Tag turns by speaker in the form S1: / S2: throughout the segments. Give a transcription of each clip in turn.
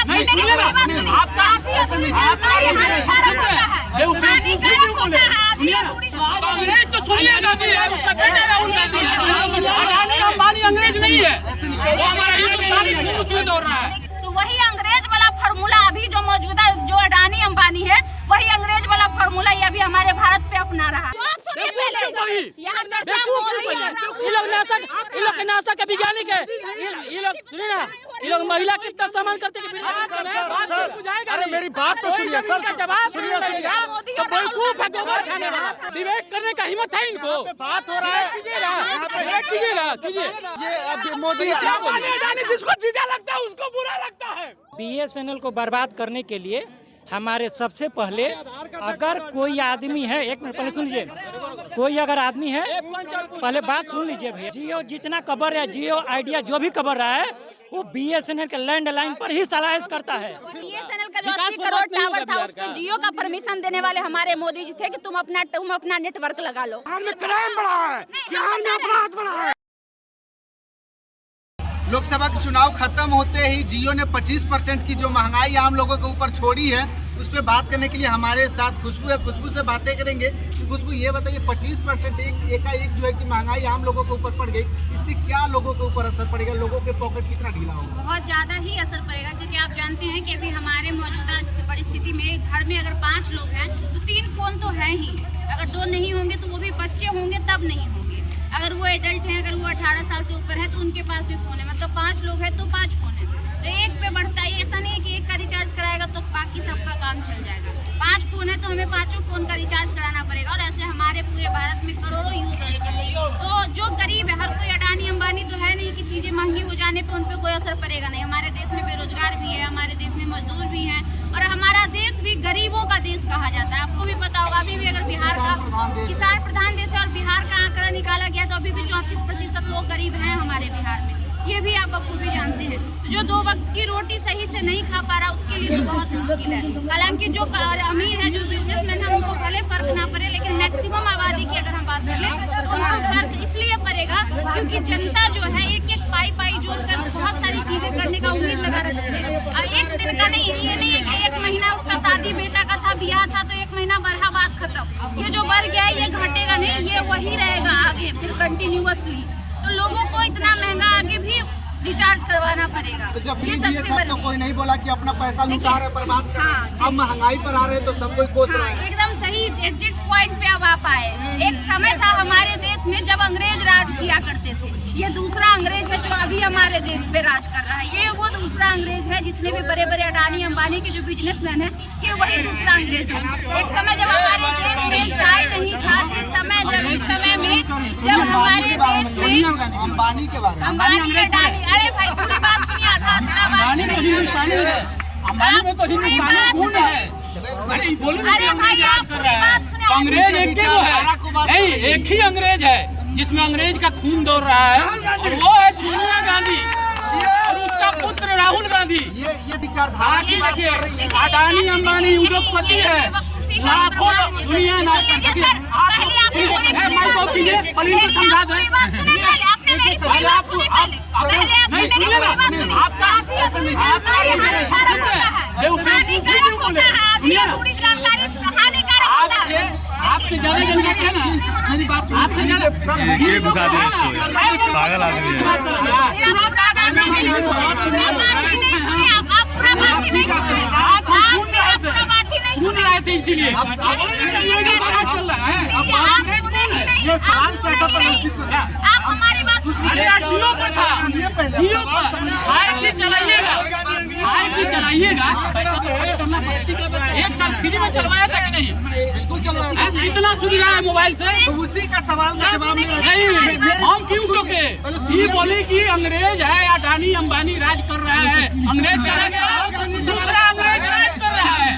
S1: नहीं सुनिएगा, आपका अंग्रेज तो सोनिया गांधी है, उसका बेटा राहुल गांधी है। अडानी अंबानी अंग्रेज नहीं है, वो हमारा हिंदुस्तानी खून उसमें दौड़ रहा है।
S2: तो वही अंग्रेज वाला फार्मूला अभी जो मौजूदा जो अडानी अंबानी है, वही अंग्रेज वाला फार्मूला ये अभी हमारे भारत पे अपना रहा है। यहाँ चर्चा
S3: ये लोग नासा के वैज्ञानिक है, ये लोग सुनिए ना, ये लोग महिला कितना सम्मान करते हैं।
S4: अरे मेरी बात तो सुनिए सर, सुनिए
S3: तो बेवकूफ है, गोबर खाने वाला डिबेट करने का हिम्मत है इनको।
S4: बात हो रहा है,
S3: कीजिए।
S4: ये मोदी
S3: जिसको चीजा लगता है उसको बुरा लगता है। BSNL को बर्बाद करने के लिए हमारे सबसे पहले अगर कोई आदमी है, एक मिनट पहले सुन लीजिए, कोई अगर आदमी है पहले बात सुन लीजिए भैया। जियो जितना कवर है, जियो आइडिया जो भी कवर रहा है वो BSNL के लैंडलाइन पर ही सलाइस करता है।
S2: BSNL का जो 80 करोड़ टावर था उसको जियो का परमिशन देने वाले हमारे मोदी जी थे कि तुम अपना नेटवर्क लगा लो।
S4: बिहार में क्राइम बढ़ा है, बिहार में अपराध बढ़ा है। लोकसभा के चुनाव खत्म होते ही जियो ने 25% की जो महंगाई आम लोगों के ऊपर छोड़ी है, उस पर बात करने के लिए हमारे साथ खुशबू है। खुशबू से बातें करेंगे कि खुशबू ये बताइए 25% एकाएक जो है कि महंगाई आम लोगों के ऊपर पड़ गई, इससे क्या लोगों के ऊपर असर पड़ेगा, लोगों के पॉकेट कितना ढीला होगा?
S2: बहुत ज़्यादा ही असर पड़ेगा, क्योंकि आप जानते हैं कि अभी हमारे मौजूदा परिस्थिति में घर में अगर 5 लोग हैं तो 3 फोन तो है ही, अगर 2 नहीं होंगे तो वो भी बच्चे होंगे तब नहीं होंगे। अगर वो एडल्ट हैं, अगर वो 18 साल से ऊपर है तो उनके पास भी फोन है, मतलब 5 लोग हैं तो 5 फोन है। तो एक पे बढ़ता है, ऐसा नहीं है कि एक का रिचार्ज कराएगा तो बाकी सबका काम चल जाएगा। 5 फोन है तो हमें 5 फोन का रिचार्ज कराना पड़ेगा, और ऐसे हमारे पूरे भारत में करोड़ों यूजर्स हैं। तो जो गरीब है, हर कोई अडानी अंबानी तो है नहीं कि चीज़ें महंगी हो जाने पे उन पर कोई असर पड़ेगा नहीं। हमारे देश में बेरोजगार भी है, हमारे देश में मजदूर भी हैं, और हमारा देश भी गरीबों का देश कहा जाता है। आपको भी पता होगा, अभी भी अगर बिहार का किसान प्रधान देश है और बिहार का आंकड़ा निकाला गया तो अभी भी 34% लोग गरीब हैं हमारे बिहार में, ये भी आप बखूबी जानते हैं। तो जो 2 वक्त की रोटी सही से नहीं खा पा रहा उसके लिए तो बहुत मुश्किल है। हालांकि जो अमीर है, जो बिजनेसमैन है, उनको भले फर्क ना पड़े, लेकिन मैक्सिमम आबादी की अगर हम बात कर लें तो उनको फर्क इसलिए पड़ेगा क्योंकि जनता जो है एक पाई जोड़कर बहुत सारी चीजें करने का उम्मीद लगा रखते हैं। अब एक दिन का नहीं, ये नहीं है कि 1 महीना उसका शादी बेटा का था, ब्याह था तो 1 महीना बढ़ा, बात खत्म। ये जो बढ़ गया है ये घटेगा नहीं, ये वही रहेगा आगे फिर कंटिन्यूअसली। तो लोगों को इतना महंगा आगे भी रिचार्ज करवाना पड़ेगा।
S4: तो जब फ्री दिए तब तो कोई नहीं बोला कि अपना पैसा लुटा रहे, बर्बाद कर रहे हैं। अब महंगाई पर आ रहे तो सब कोई कोस रहा है।
S2: एकदम सही एग्जैक्ट पॉइंट पे अब आप आए। एक समय था हमारे देश में जब अंग्रेज राज किया करते थे, ये दूसरा अंग्रेज है जो अभी हमारे देश पे राज कर रहा है। ये वो दूसरा अंग्रेज है, जितने भी बड़े बड़े अडानी अंबानी के जो बिजनेसमैन है, ये वही दूसरा अंग्रेज है। एक समय जब हमारे देश में चाय नहीं था, एक समय में जब हमारे देश में
S4: अंबानी के बारे में,
S2: अंबानी अडानी, अरे भाई पूरी बात सुनिए,
S3: अंबानी तो हिंदुस्तानी है, अंबानी में तो हिंदुस्तानी खून है।
S1: अरे बोलो ना,
S2: अरे भाई आप पूरी बात सुनिए।
S1: अंग्रेज एक ही वो है, नहीं एक ही अंग्रेज है जिसमें अंग्रेज का खून दौड़ रहा है, और वो है सोनिया गांधी और उसका पुत्र राहुल गांधी।
S4: ये विचारधारा की बात कर रही है।
S1: अडानी अंबानी उद्योगपति है, लाखों दुनिया ना समझा दें। आपसे ज्यादा जनता है ना,
S4: मेरी बात सुनिए।
S1: आपसे ज्यादा
S5: ये घुसा दे इसको, पागल आदमी है।
S1: सुन रहे थे इसीलिए चल रहा है।
S4: ये सवाल क्या था प्रदर्शित को?
S2: आप हमारी बात
S1: जियो का था, जियो का फाइव चलाइएगा, 1 साल फ्री में चलवाया था कि नहीं?
S4: बिल्कुल चलवाया।
S1: इतना सुविधा है मोबाइल से,
S4: तो उसी का सवाल का जवाब
S1: नहीं हम क्यों चुके? ये बोले कि अंग्रेज है, अडानी अंबानी राज कर रहा है, अंग्रेज चला गया, दूसरा अंग्रेज राज कर रहा है।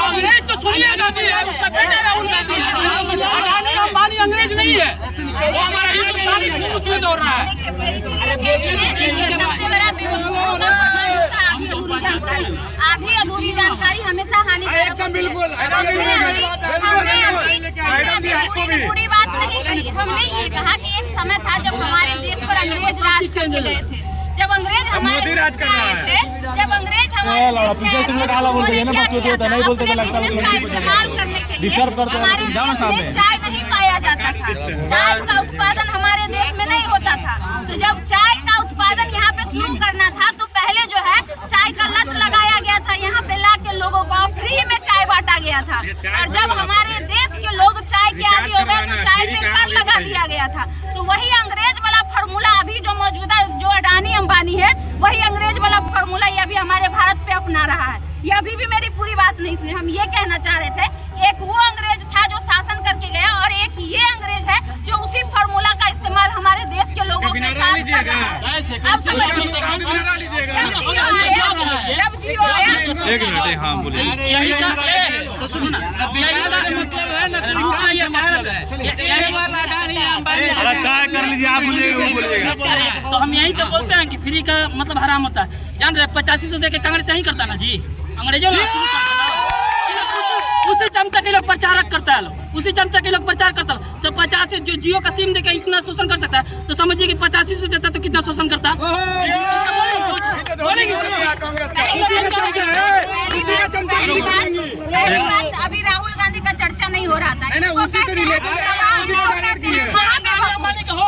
S1: अंग्रेज तो सोनिया गांधी है, उसका बेटा राहुल गांधी है। अडानी अंबानी अंग्रेज नहीं है, वो हमारा हिंदुस्तानी खून उसमें दौड़ रहा है।
S2: आधी अधूरी जानकारी हमेशा हानिकारक।
S4: एकदम बिल्कुल,
S2: पूरी बात नहीं कही। हमने ये कहा कि एक समय था जब हमारे देश पर अंग्रेज राज करके गए थे, जब अंग्रेज हमारे देश में आए थे, जब अंग्रेज चाय नहीं पाया जाता था, चाय का उत्पादन हमारे देश में नहीं होता था। तो जब चाय का उत्पादन यहाँ पे शुरू करना था तो पहले जो है चाय का लत लगाया गया था, यहाँ पे ला के लोगों को फ्री में चाय बांटा गया था। और जब हमारे देश के लोग चाय के आदी हो गए तो चाय पे कर लगा दिया गया था। तो वही अंग्रेज वाला फार्मूला अभी जो मौजूदा जो अडानी अंबानी है, वही अंग्रेज वाला फार्मूला ये अभी हमारे भारत पे अपना रहा है। ये अभी भी मेरी पूरी बात नहीं सुनी। हम ये कहना चाह रहे थे, एक वो अंग्रेज था जो शासन करके गया और एक ये अंग्रेज है जो उसी फार्मूला का इस्तेमाल हमारे देश के लोगों के साथ कर रहा है। अब जब जियो आया,
S5: एक मिनट, हाँ बोलिए।
S3: यही का मतलब
S5: अरे काय कर लीजिए, आप बोलिएगा वो बोलिएगा।
S3: तो हम यही तो बोलते हैं कि फ्री का मतलब हराम होता है। जान रहे 8500 दे के कांग्रेस यही करता ना जी, अंग्रेजों ने शुरू करता ना। उसी चमचा के लोग प्रचारक करता है, लोग उसी चमचा के लोग प्रचार करता है। तो 85 जो जियो का सिम देकर इतना शोषण कर सकता है, तो समझिए कि 85 से देता तो कितना शोषण करता।
S2: पहली बात अभी राहुल गांधी का चर्चा नहीं हो रहा था।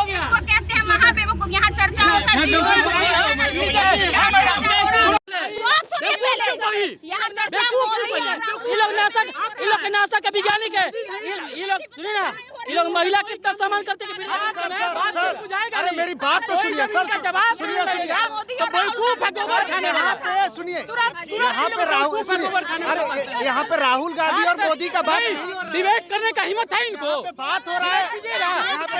S2: इसको कहते हैं महाबेवकूफ। यहाँ चर्चा होता है, यहाँ चर्चा
S3: नासा के वैज्ञानिक है। ये लोग सुनिए ना, ये लोग महिला कितना सम्मान करते हैं।
S4: अरे मेरी बात तो सुनिए सर, सुनिए सुनिए, यहाँ पे राहुल, अरे यहाँ पे राहुल गांधी और मोदी का बात
S3: डिबेट करने का हिम्मत है इनको।
S4: बात हो रहा है, यहाँ पे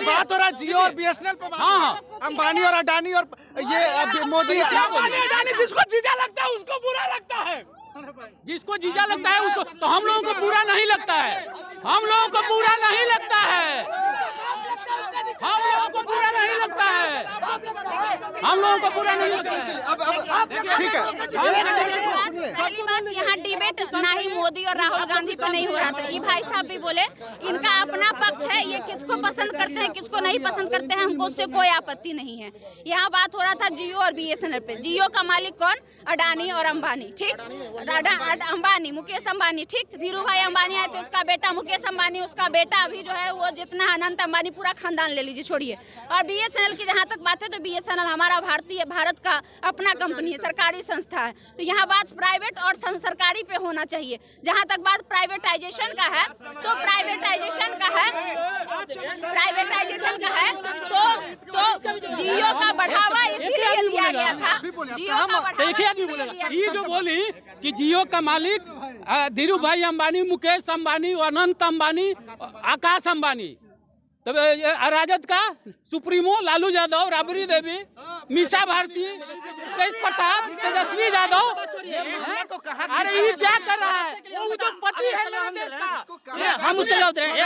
S4: बात हो रहा है जियो और BSNL पे। हाँ, अंबानी और अडानी और ये मोदी।
S1: अडानी जिसको जीजा लगता है उसको बुरा लगता है, जिसको जीजा लगता है उसको। तो हम लोगों को बुरा नहीं लगता है, हम लोगों को बुरा नहीं लगता है, हम लोगों को बुरा नहीं लगता है, हम लोगों को बुरा नहीं लगता है।
S4: अब ठीक है।
S2: पहली बात, यहाँ डिबेट ना ही मोदी और राहुल गांधी पर नहीं हो रहा था। ये भाई साहब भी बोले इनका अपना पक्ष है, ये किसको पसंद करते हैं किसको नहीं पसंद करते हैं, हमको उससे कोई आपत्ति नहीं है। यहाँ बात हो रहा था जियो और BSNL पे। जियो का मालिक कौन? अडानी और अंबानी, ठीक। अंबानी, मुकेश अंबानी, ठीक। धीरू भाई अंबानी आए थे, उसका बेटा मुकेश अंबानी, उसका बेटा अभी जो है वो जितना अनंत अंबानी, पूरा खानदान ले लीजिए, छोड़िए। और BSNL की जहाँ तक बात है तो BSNL हमारा भारत का अपना कंपनी है, सरकारी संस्था है। तो यहाँ बात प्राइवेट और सरकारी पे होना चाहिए। जहाँ तक बात प्राइवेटाइजेशन का है तो प्राइवेटाइजेशन का है तो जियो का बढ़ावा इसीलिए दिया गया था। जियो का बढ़ावा
S1: ये जो बोली कि जियो का मालिक धीरू भाई अंबानी, मुकेश अंबानी, अनंत अंबानी, आकाश अंबानी, तब राजद का सुप्रीमो लालू यादव, राबड़ी देवी, मीसा भारती, तेज प्रताप, तेजस्वी यादव, अरे ये क्या कर रहा है? वो जो पति है हम उसके जवाब दे रहे हैं।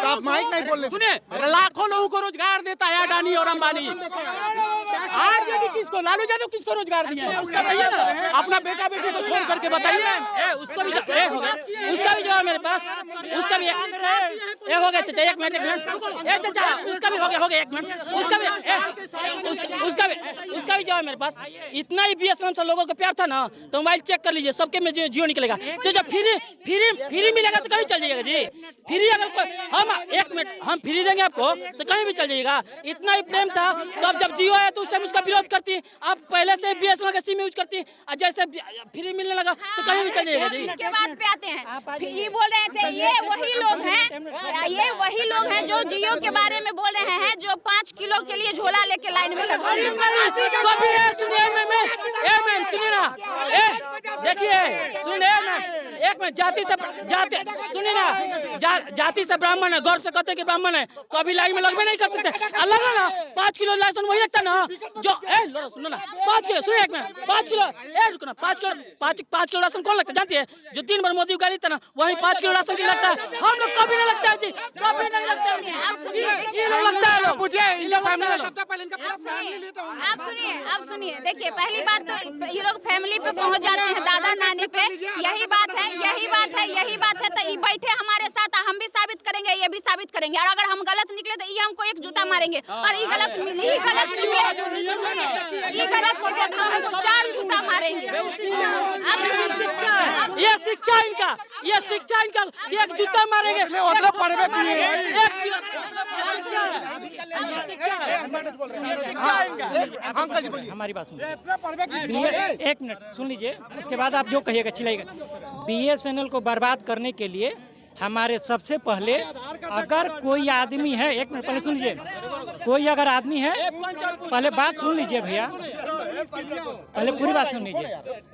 S4: आप माइक नहीं बोल रहे।
S1: सुनिए, लाखों लोगों को रोजगार देता है अडानी और अंबानी। आज यदि किसको, लालू यादव किसको रोजगार दिया है? उसका बताइए ना, अपना बेटा बेटी को छोड़ करके बताइए।
S3: उसका भी जवाब मेरे पास, उसका भी हो गया चाचा, एक मिनट चाचा, उसका भी हो गया एक मिनट, उसका भी जवाब मेरे पास। इतना ही BSNL से लोगों को प्यार था ना, तो मोबाइल चेक कर लीजिए, सबके में जियो निकलेगा। तो जब फ्री मिलेगा तो कहीं चल जाइएगा जी। फ्री अगर हम फ्री देंगे आपको तो कहीं भी चल जाइएगा। इतना ही प्रेम था तो अब जब जियो आया तो उस टाइम उसका विरोध करती। अब पहले से BSNL का सिम यूज करती, और जैसे फ्री मिलने लगा तो कहीं भी चल जाइएगा जी।
S2: के बात पे आते हैं, ये बोल रहे थे ये वही लोग हैं जो जियो के बारे में बोल रहे हैं, जो 5 किलो के लिए झोला लेके लाइन में लगा।
S3: सुनिए ना, देखिए सुनिए एक मिनट, सुनिए ना, जाति से ब्राह्मण है, गौरव से कहते कि ब्राह्मण है, कभी लाइन में लगवे नहीं कर सकते। अल्लाह ना 5 किलो लाइसेंस वही लगता ना जो सुनो ना 5 किलो, सुनिए एक मिनट, 5 किलो रुको ना, 5 किलो राशन कौन लगता है जानती है? जो 3 बार मोदी गाली था ना, वही 5 किलो राशन की लगता है। हम लोग कभी नहीं लगता है जी, कभी नहीं लगता है।
S2: आप सुनिए, देखिए पहली बात तो ये लोग फैमिली पे पहुंच जाते हैं, दादा नानी पे। यही बात है तो ये बैठे हमारे साथ, हम भी साबित करेंगे, ये भी साबित करेंगे। और अगर हम गलत निकले तो ये हमको एक जूता मारेंगे, और ये गलत निकले तो हमको 4 जूता मारेंगे।
S3: ये शिक्षा इनका एक जूता मारेंगे। हमारी बात सुनिए, एक मिनट सुन लीजिए, उसके बाद आप जो कहिएगा चिल्लाइएगा। BSNL को बर्बाद करने के लिए हमारे सबसे पहले, अगर कोई आदमी है, एक मिनट पहले सुन लीजिए, कोई अगर आदमी है, पहले बात सुन लीजिए भैया, पहले पूरी बात सुन लीजिए।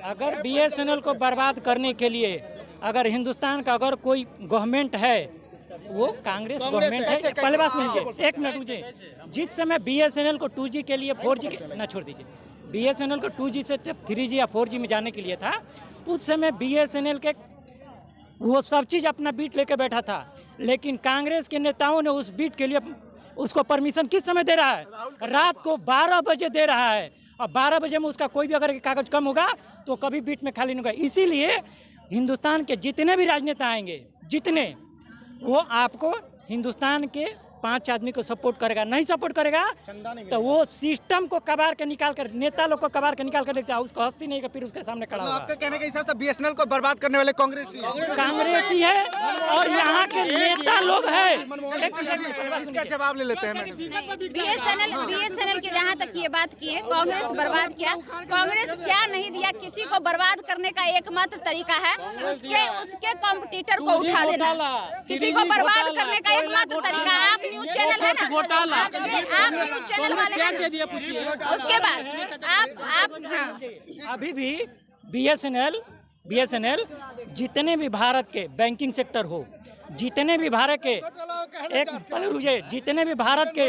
S3: अगर BSNL को बर्बाद करने के लिए अगर हिंदुस्तान का अगर कोई गवर्नमेंट है, वो कांग्रेस गवर्नमेंट है। पहले बात सुन लीजिए, एक मिनट मुझे। जिस समय BSNL को 2G के लिए 4G ना छोड़ दीजिए, BSNL को 2G से 3G या 4G में जाने के लिए था, उस समय BSNL के वो सब चीज़ अपना बीट लेके बैठा था, लेकिन कांग्रेस के नेताओं ने उस बीट के लिए उसको परमिशन किस समय दे रहा है? रात को 12 बजे दे रहा है, और 12 बजे में उसका कोई भी अगर कागज कम होगा तो कभी बीट में खाली नहीं होगा। इसीलिए हिंदुस्तान के जितने भी राजनेता आएंगे, जितने, वो आपको हिंदुस्तान के 5 आदमी को सपोर्ट करेगा। नहीं सपोर्ट करेगा तो वो सिस्टम को कबार के निकाल कर, नेता लोग को कबार के निकाल कर देखता है, उसको हस्ती नहीं, फिर उसके सामने खड़ा होगा।
S4: आपके कहने के हिसाब से BSNL को बर्बाद करने वाले कांग्रेस
S3: ही है और यहाँ के नेता लोग हैं।
S4: इसका जवाब ले लेते हैं मैडम।
S2: BSNL की जहाँ तक ये बात की है, कांग्रेस बर्बाद किया, कांग्रेस क्या नहीं दिया। किसी को बर्बाद करने का एकमात्र तरीका है उसके कॉम्पिटिटर को उठा देना। किसी को बर्बाद करने का एकमात्र तरीका है, आप न्यूज चैनल है ना, आप न्यूज चैनल वाले हैं। उसके बाद आप
S3: अभी भी BSNL जितने भी भारत के बैंकिंग सेक्टर हो, जितने भी भारत के जितने भी भारत के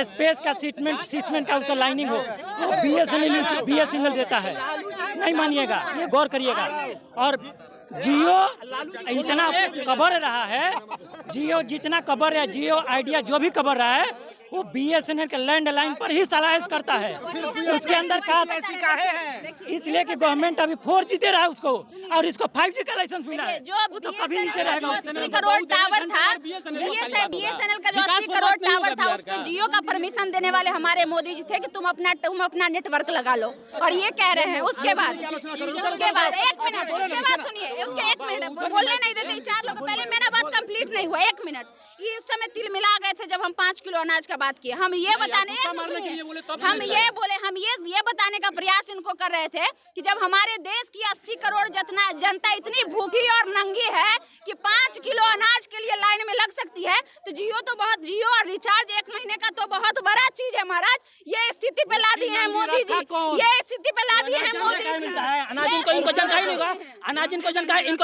S3: स्पेस का सीटमेंट का उसका लाइनिंग हो, वो BSNL देता है। नहीं मानिएगा, ये गौर करिएगा। और जियो इतना कवर रहा है, जियो जितना कवर है, जियो आइडिया जो भी कवर रहा है, वो BSNL के लैंडलाइन पर ही सलाइस करता है। उसके अंदर का इसलिए कि गवर्नमेंट अभी 4G दे रहा है उसको, और इसको 5G का लाइसेंस मिला है, वो तो कभी नीचे रहेगा।
S2: 80 करोड़ टावर था BSNL का, जो 80 करोड़ टावर था, उसको जियो का परमिशन देने वाले हमारे मोदी जी थे कि तुम अपना नेटवर्क लगा लो, और ये कह रहे हैं। उसके बाद एक मिनट, उसके बाद सुनिए, उसके 1 मिनट बोलने नहीं देते 4 लोग। पहले मेरा बात कंप्लीट नहीं हुआ, 1 मिनट। ये उस समय तिल मिला गए थे जब हम 5 किलो अनाज का बात किए। हम ये बताने ये बताने का प्रयास इनको कर रहे थे कि जब हमारे देश की 80 करोड़ जनता इतनी भूखी और नंगी है कि 5 किलो अनाज के लिए लाइन में लग सकती है, तो जियो और रिचार्ज 1 महीने का तो बहुत बड़ा चीज है महाराज। ये स्थिति पे ला दिए हैं मोदी जी, ये स्थिति पे ला दिए हैं मोदी जी।
S3: अनाज इनको जानकारी नहीं होगा, अनाज इनको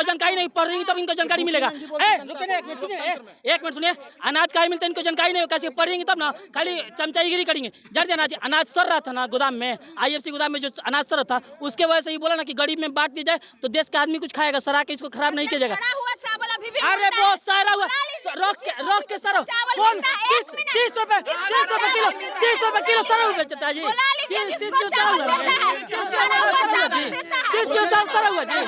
S3: जानकारी नहीं पड़ रही, तब इनको जानकारी मिलेगा। एक मिनट सुनिए, अनाज का मिलता है, इनको जानकारी नहीं, कैसे पढ़ेंगे तब ना, खाली चमचाईगिरी करेंगे। जल्दी अनाज सर रहा था ना गोदाम में, IFC गोदाम में जो अनाज सर रहा था, उसके वजह से ही बोला ना कि गरीब में बांट दी जाए तो देश का आदमी कुछ खाएगा, सरा के इसको खराब नहीं किया जाएगा। अरे बहुत सारा हुआ, रोक के सर कौन 30 रुपए किलो, 30 रुपए किलो सर बेचता है जी, 30 किलो सर हुआ जी, 30 किलो सर हुआ जी।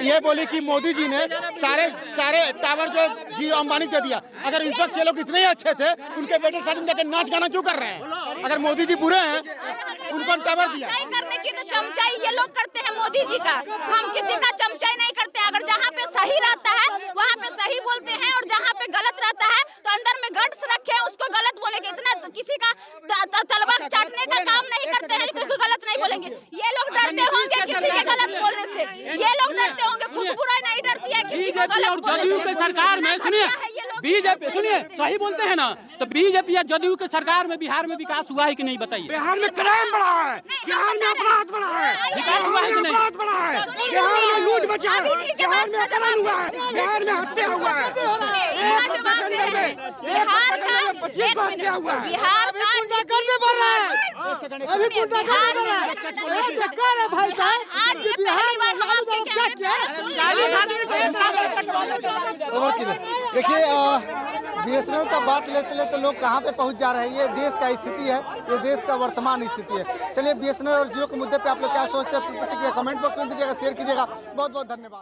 S6: ये बोली कि मोदी जी ने सारे टावर जो जियो अंबानी दे दिया। अगर विपक्ष के लोग इतने अच्छे थे, उनके बेटे के साथ जाकर नाच गाना क्यों कर रहे हैं? अगर मोदी जी बुरे हैं, उनको टावर दिया।
S2: करने की तो चमचाई ये लोग करते हैं मोदी जी का, हम किसी का चमचाई नहीं करते। अगर जहाँ पे सही रहता है वहाँ पे सही बोलते हैं, और जहाँ पे गलत रहता है तो अंदर में गट्स रखे हैं उसको गलत बोलेंगे। इतना तो किसी का तलवा चाटने का काम नहीं करते हैं, किसी को गलत नहीं बोलेंगे। ये लोग डरते होंगे किसी के गलत बोलने से, ये लोग डरते होंगे। खुशबू राय नहीं डरती है किसी को गलत बोलने से।
S1: जदयू के सरकार में सुनिए, बीजेपी सुनिए, सही बोलते हैं ना, तो बीजेपी या जदयू के सरकार में बिहार में विकास हुआ है कि नहीं बताइए?
S6: बिहार में क्राइम बढ़ा है, बिहार में अपराध बढ़ा है,
S1: विकास हुआ है कि नहीं?
S6: अपराध बढ़ा है, बिहार में लूट मचा है, बिहार में अपराध हुआ है, बिहार में हत्या हुआ है,
S2: बिहार का
S6: 25 को हत्या हुआ है।
S2: बिहार का
S6: करने पड़ रहा है, अभी
S2: बिहार में
S6: सरकार है भाई साहब।
S2: आज ये पहली बार हम आपके क्या
S1: 40 आदमी को एक साथ
S4: ओवर किलो। देखिए BSNL का बात लेते लेते लोग कहाँ पे पहुँच जा रहे हैं। ये देश का स्थिति है, ये देश का वर्तमान स्थिति है। चलिए BSNL और जियो के मुद्दे पे आप लोग क्या सोचते हैं, प्रतिक्रिया कमेंट बॉक्स में दीजिएगा, शेयर कीजिएगा। बहुत बहुत धन्यवाद।